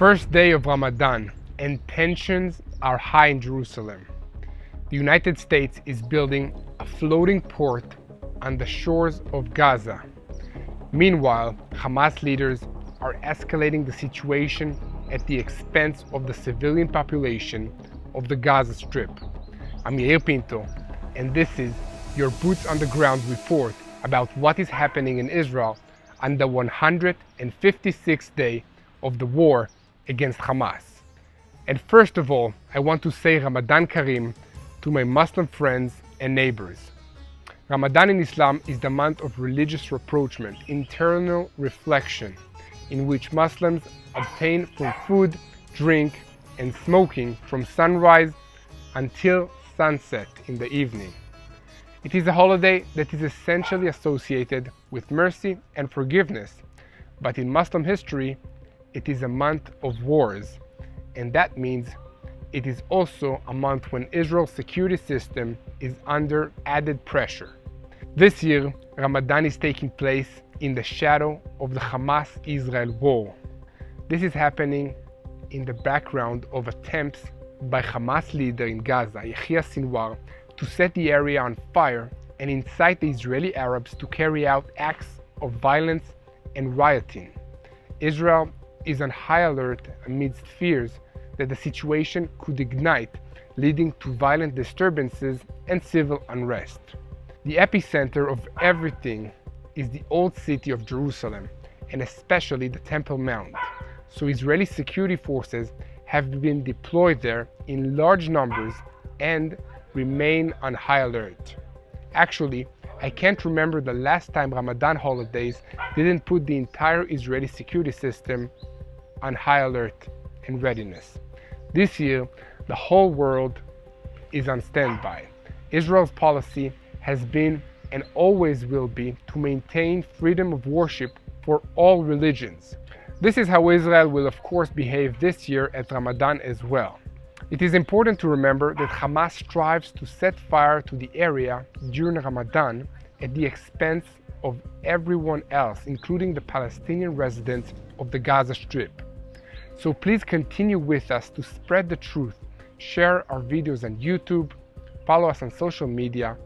First day of Ramadan, and tensions are high in Jerusalem. The United States is building a floating port on the shores of Gaza. Meanwhile, Hamas leaders are escalating the situation at the expense of the civilian population of the Gaza Strip. I'm Yair Pinto, and this is your Boots on the Ground report about what is happening in Israel on the 156th day of the war against Hamas. And first of all, I want to say Ramadan Kareem to my Muslim friends and neighbors. Ramadan in Islam is the month of religious rapprochement, internal reflection, in which Muslims abstain from food, drink, and smoking from sunrise until sunset in the evening. It is a holiday that is essentially associated with mercy and forgiveness, but in Muslim history, it is a month of wars, and that means it is also a month when Israel's security system is under added pressure. This year, Ramadan is taking place in the shadow of the Hamas-Israel war. This is happening in the background of attempts by Hamas leader in Gaza, Yahya Sinwar, to set the area on fire and incite the Israeli Arabs to carry out acts of violence and rioting. Israel is on high alert amidst fears that the situation could ignite, leading to violent disturbances and civil unrest. The epicenter of everything is the old city of Jerusalem, and especially the Temple Mount. So Israeli security forces have been deployed there in large numbers and remain on high alert. Actually, I can't remember the last time Ramadan holidays didn't put the entire Israeli security system on high alert and readiness. This year, the whole world is on standby. Israel's policy has been and always will be to maintain freedom of worship for all religions. This is how Israel will of course behave this year at Ramadan as well. It is important to remember that Hamas strives to set fire to the area during Ramadan at the expense of everyone else, including the Palestinian residents of the Gaza Strip. So please continue with us to spread the truth, share our videos on YouTube, follow us on social media,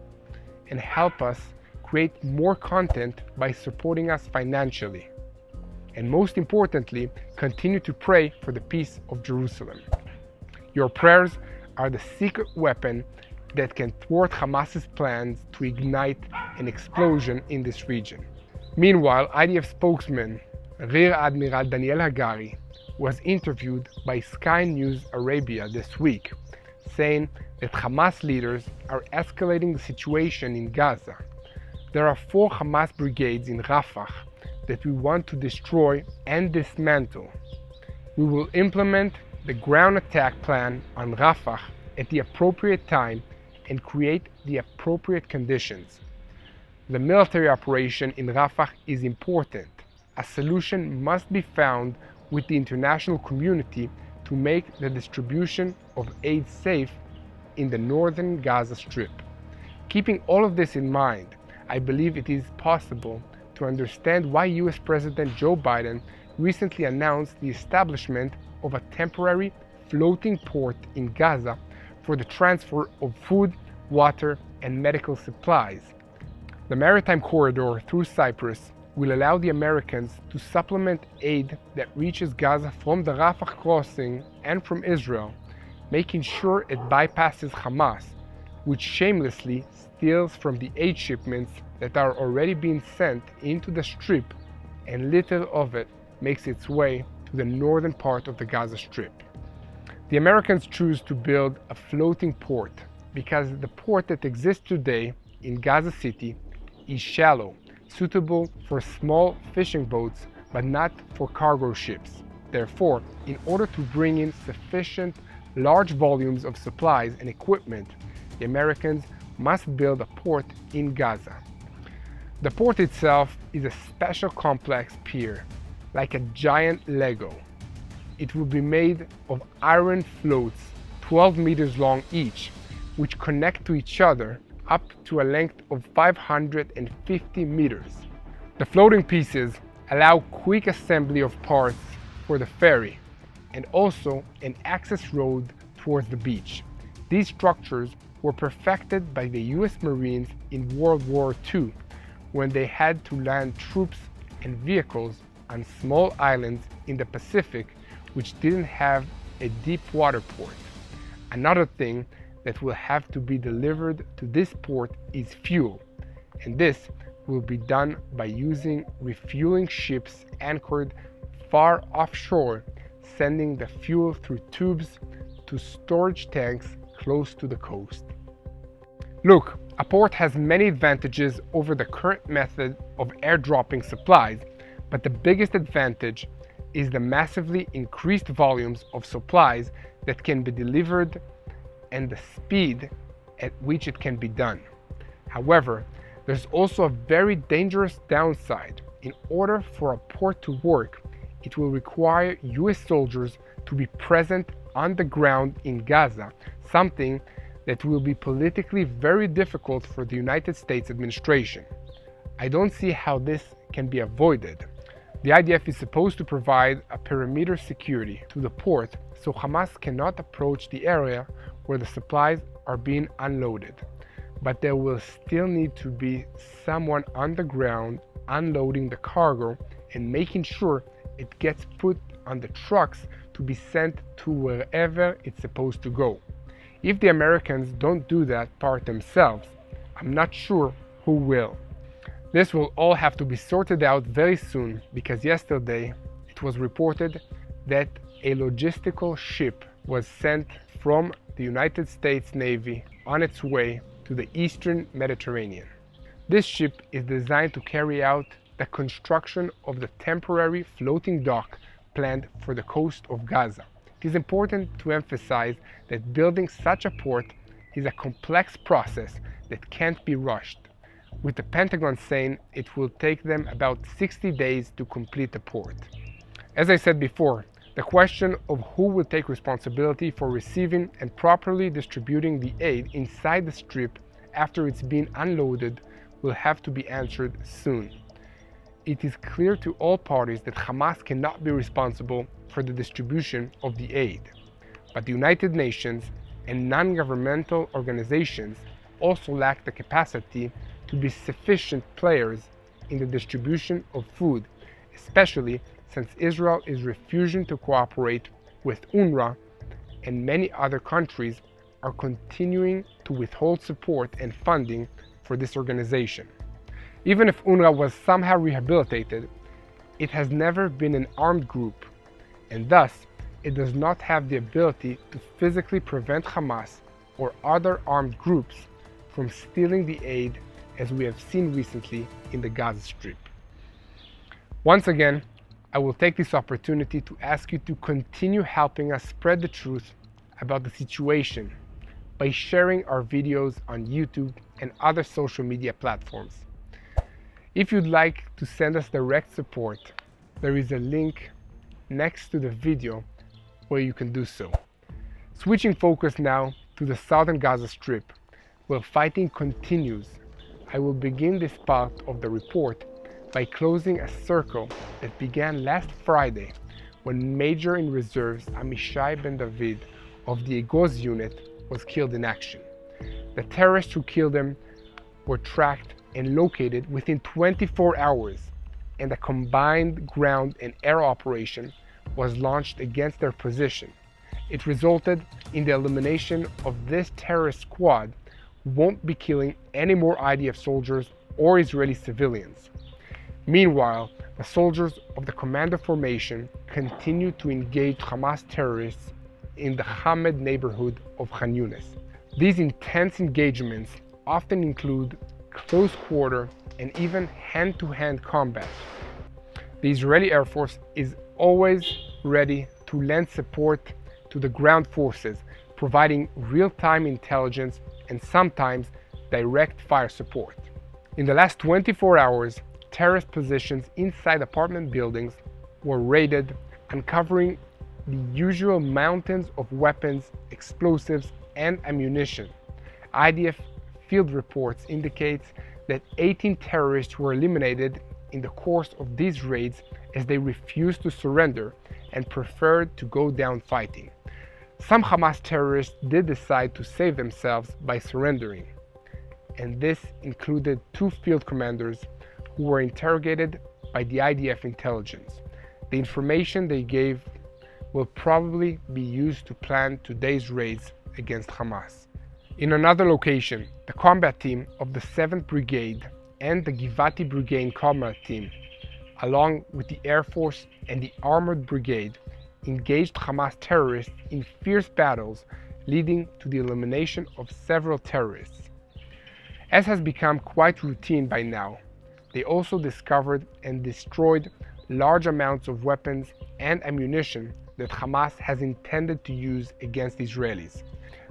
and help us create more content by supporting us financially. And most importantly, continue to pray for the peace of Jerusalem. Your prayers are the secret weapon that can thwart Hamas's plans to ignite an explosion in this region. Meanwhile, IDF spokesman Rear Admiral Daniel Hagari was interviewed by Sky News Arabia this week, saying that Hamas leaders are escalating the situation in Gaza. There are 4 Hamas brigades in Rafah that we want to destroy and dismantle. We will implement the ground attack plan on Rafah at the appropriate time and create the appropriate conditions. The military operation in Rafah is important. A solution must be found with the international community to make the distribution of aid safe in the northern Gaza Strip. Keeping all of this in mind, I believe it is possible to understand why US President Joe Biden recently announced the establishment of a temporary floating port in Gaza for the transfer of food, water, and medical supplies. The maritime corridor through Cyprus will allow the Americans to supplement aid that reaches Gaza from the Rafah crossing and from Israel, making sure it bypasses Hamas, which shamelessly steals from the aid shipments that are already being sent into the Strip, and little of it makes its way to the northern part of the Gaza Strip. The Americans choose to build a floating port because the port that exists today in Gaza City is shallow, suitable for small fishing boats but not for cargo ships. Therefore, in order to bring in sufficient large volumes of supplies and equipment, the Americans must build a port in Gaza. The port itself is a special complex pier, like a giant Lego. It will be made of iron floats 12 meters long each, which connect to each other up to a length of 550 meters. The floating pieces allow quick assembly of parts for the ferry and also an access road towards the beach. These structures were perfected by the US Marines in World War II when they had to land troops and vehicles on small islands in the Pacific which didn't have a deep water port. Another thing that will have to be delivered to this port is fuel, and this will be done by using refueling ships anchored far offshore, sending the fuel through tubes to storage tanks close to the coast. Look, a port has many advantages over the current method of airdropping supplies, but the biggest advantage is the massively increased volumes of supplies that can be delivered and the speed at which it can be done. However, there's also a very dangerous downside. In order for a port to work, it will require US soldiers to be present on the ground in Gaza, something that will be politically very difficult for the United States administration. I don't see how this can be avoided. The IDF is supposed to provide a perimeter security to the port so Hamas cannot approach the area where the supplies are being unloaded. But there will still need to be someone on the ground unloading the cargo and making sure it gets put on the trucks to be sent to wherever it's supposed to go. If the Americans don't do that part themselves, I'm not sure who will. This will all have to be sorted out very soon because yesterday it was reported that a logistical ship was sent from the United States Navy on its way to the Eastern Mediterranean. This ship is designed to carry out the construction of the temporary floating dock planned for the coast of Gaza. It is important to emphasize that building such a port is a complex process that can't be rushed, with the Pentagon saying it will take them about 60 days to complete the port. As I said before, the question of who will take responsibility for receiving and properly distributing the aid inside the strip after it's been unloaded will have to be answered soon. It is clear to all parties that Hamas cannot be responsible for the distribution of the aid, but the United Nations and non-governmental organizations also lack the capacity to be sufficient players in the distribution of food, especially since Israel is refusing to cooperate with UNRWA and many other countries are continuing to withhold support and funding for this organization. Even if UNRWA was somehow rehabilitated, it has never been an armed group, and thus it does not have the ability to physically prevent Hamas or other armed groups from stealing the aid as we have seen recently in the Gaza Strip. Once again, I will take this opportunity to ask you to continue helping us spread the truth about the situation by sharing our videos on YouTube and other social media platforms. If you'd like to send us direct support, there is a link next to the video where you can do so. Switching focus now to the southern Gaza Strip, where fighting continues, I will begin this part of the report by closing a circle that began last Friday when Major in Reserves Amishai Ben David of the Egoz unit was killed in action. The terrorists who killed him were tracked and located within 24 hours, and a combined ground and air operation was launched against their position. It resulted in the elimination of this terrorist squad, who won't be killing any more IDF soldiers or Israeli civilians. Meanwhile, the soldiers of the Commando Formation continue to engage Hamas terrorists in the Hamed neighborhood of Khan Yunis. These intense engagements often include close quarter and even hand-to-hand combat. The Israeli Air Force is always ready to lend support to the ground forces, providing real-time intelligence and sometimes direct fire support. In the last 24 hours, terrorist positions inside apartment buildings were raided, uncovering the usual mountains of weapons, explosives, and ammunition. IDF field reports indicate that 18 terrorists were eliminated in the course of these raids as they refused to surrender, and preferred to go down fighting. Some Hamas terrorists did decide to save themselves by surrendering, and this included 2 field commanders who were interrogated by the IDF intelligence. The information they gave will probably be used to plan today's raids against Hamas. In another location, the combat team of the 7th Brigade and the Givati Brigade combat team, along with the Air Force and the Armored Brigade, engaged Hamas terrorists in fierce battles, leading to the elimination of several terrorists. As has become quite routine by now, they also discovered and destroyed large amounts of weapons and ammunition that Hamas has intended to use against Israelis.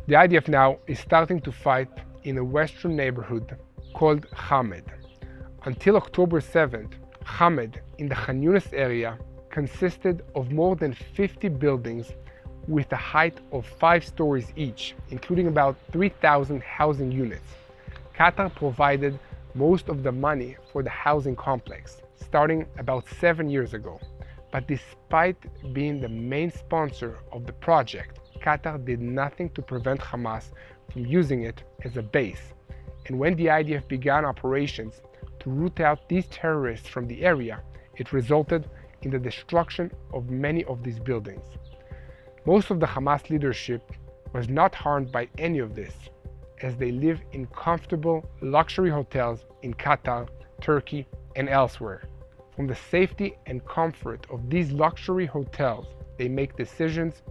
The IDF now is starting to fight in a western neighborhood called Hamed. Until October 7th, Hamed in the Khan Yunis area consisted of more than 50 buildings with a height of 5 stories each, including about 3,000 housing units. Qatar provided most of the money for the housing complex, starting about 7 years ago. But despite being the main sponsor of the project, Qatar did nothing to prevent Hamas from using it as a base. And when the IDF began operations to root out these terrorists from the area, it resulted in the destruction of many of these buildings. Most of the Hamas leadership was not harmed by any of this, as they live in comfortable luxury hotels in Qatar, Turkey, and elsewhere. From the safety and comfort of these luxury hotels, they make decisions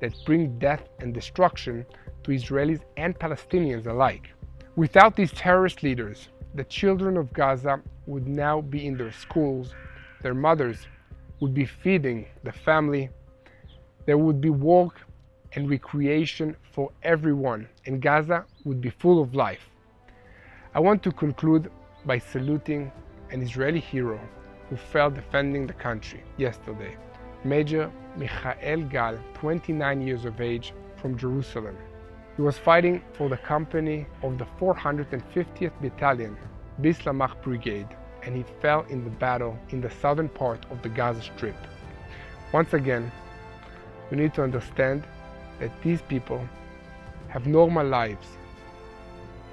that bring death and destruction to Israelis and Palestinians alike. Without these terrorist leaders, the children of Gaza would now be in their schools, their mothers would be feeding the family, there would be work and recreation for everyone, and Gaza would be full of life. I want to conclude by saluting an Israeli hero who fell defending the country yesterday, Major Michael Gal, 29 years of age, from Jerusalem. He was fighting for the company of the 450th Battalion, Bislamach Brigade, and he fell in the battle in the southern part of the Gaza Strip. Once again, we need to understand that these people have normal lives.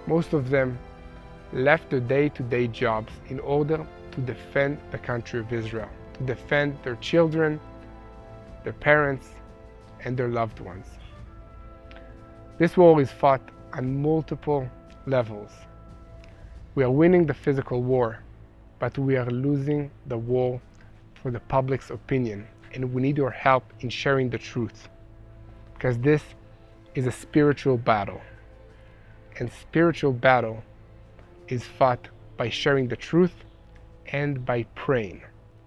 Most of them left their day-to-day jobs in order to defend the country of Israel, to defend their children, their parents, and their loved ones. This war is fought on multiple levels. We are winning the physical war, but we are losing the war for the public's opinion, and we need your help in sharing the truth, because this is a spiritual battle, and spiritual battle is fought by sharing the truth and by praying.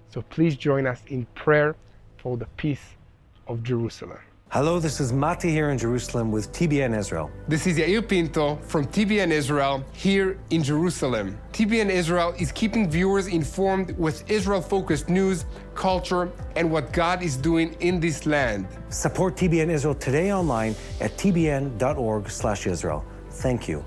So please join us in prayer for the peace of Jerusalem. Hello, this is Mati here in Jerusalem with TBN Israel. This is Yair Pinto from TBN Israel here in Jerusalem. TBN Israel is keeping viewers informed with Israel-focused news, culture, and what God is doing in this land. Support TBN Israel today online at tbn.org/Israel. Thank you.